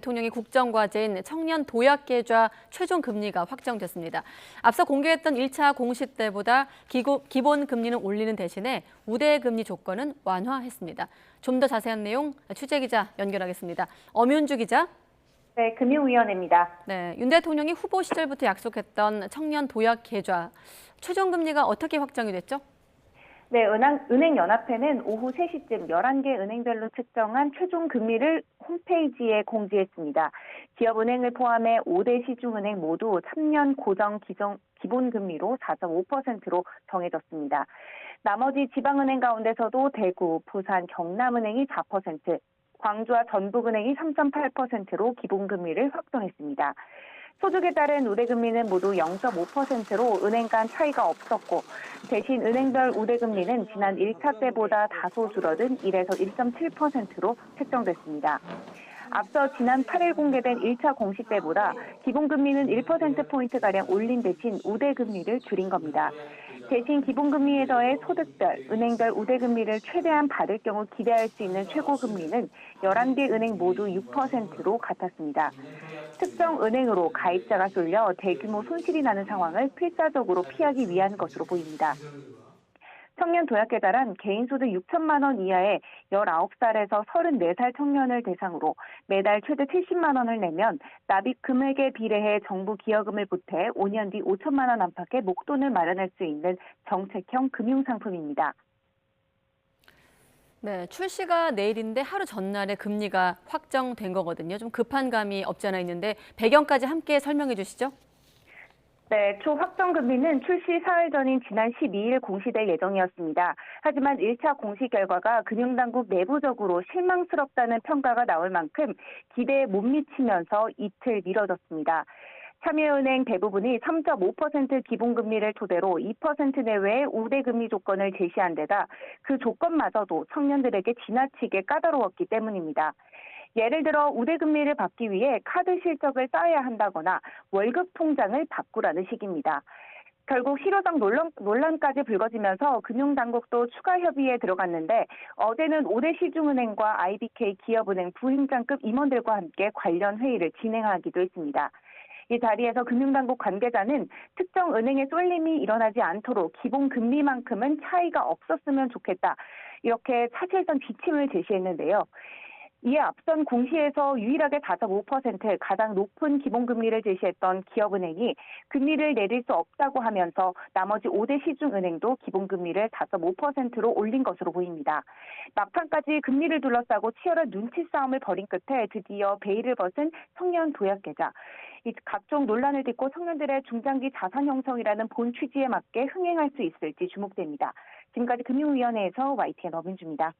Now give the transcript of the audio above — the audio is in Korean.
대통령이 국정과제인 청년 도약계좌 최종 금리가 확정됐습니다. 앞서 공개했던 1차 공시 때보다 기본 금리는 올리는 대신에 우대 금리 조건은 완화했습니다. 좀 더 자세한 내용 취재 기자 연결하겠습니다. 엄윤주 기자. 네, 금융위원회입니다. 네, 윤 대통령이 후보 시절부터 약속했던 청년 도약계좌 최종 금리가 어떻게 확정이 됐죠? 네, 은행연합회는 오후 3시쯤 11개 은행별로 측정한 최종 금리를 홈페이지에 공지했습니다. 기업은행을 포함해 5대 시중은행 모두 3년 고정 기본금리로 4.5%로 정해졌습니다. 나머지 지방은행 가운데서도 대구, 부산, 경남은행이 4%, 광주와 전북은행이 3.8%로 기본금리를 확정했습니다. 소득에 따른 우대금리는 모두 0.5%로 은행 간 차이가 없었고, 대신 은행별 우대금리는 지난 1차 때보다 다소 줄어든 1에서 1.7%로 책정됐습니다. 앞서 지난 8일 공개된 1차 공시 때보다 기본금리는 1%포인트가량 올린 대신 우대금리를 줄인 겁니다. 대신 기본금리에 더해 소득별, 은행별 우대금리를 최대한 받을 경우 기대할 수 있는 최고금리는 11개 은행 모두 6%로 같았습니다. 특정 은행으로 가입자가 쏠려 대규모 손실이 나는 상황을 필사적으로 피하기 위한 것으로 보입니다. 청년 도약계좌란 개인소득 6천만 원 이하의 19살에서 34살 청년을 대상으로 매달 최대 70만 원을 내면 납입 금액에 비례해 정부 기여금을 보태 5년 뒤 5천만 원 안팎의 목돈을 마련할 수 있는 정책형 금융상품입니다. 네, 출시가 내일인데 하루 전날에 금리가 확정된 거거든요. 좀 급한 감이 없지 않아 있는데 배경까지 함께 설명해 주시죠. 네, 초확정 금리는 출시 사흘 전인 지난 12일 공시될 예정이었습니다. 하지만 1차 공시 결과가 금융당국 내부적으로 실망스럽다는 평가가 나올 만큼 기대에 못 미치면서 이틀 미뤄졌습니다. 참여은행 대부분이 3.5% 기본금리를 토대로 2% 내외의 우대금리 조건을 제시한 데다 그 조건마저도 청년들에게 지나치게 까다로웠기 때문입니다. 예를 들어 우대금리를 받기 위해 카드 실적을 쌓아야 한다거나 월급 통장을 바꾸라는 식입니다. 결국 실효성 논란까지 불거지면서 금융당국도 추가 협의에 들어갔는데 어제는 5대 시중은행과 IBK 기업은행 부행장급 임원들과 함께 관련 회의를 진행하기도 했습니다. 이 자리에서 금융당국 관계자는 특정 은행의 쏠림이 일어나지 않도록 기본금리만큼은 차이가 없었으면 좋겠다. 이렇게 사실상 지침을 제시했는데요. 이에 앞선 공시에서 유일하게 4.5% 가장 높은 기본금리를 제시했던 기업은행이 금리를 내릴 수 없다고 하면서 나머지 5대 시중은행도 기본금리를 4.5%로 올린 것으로 보입니다. 막판까지 금리를 둘러싸고 치열한 눈치 싸움을 벌인 끝에 드디어 베일을 벗은 청년 도약계좌. 이 각종 논란을 딛고 청년들의 중장기 자산 형성이라는 본 취지에 맞게 흥행할 수 있을지 주목됩니다. 지금까지 금융위원회에서 YTN 엄윤주입니다.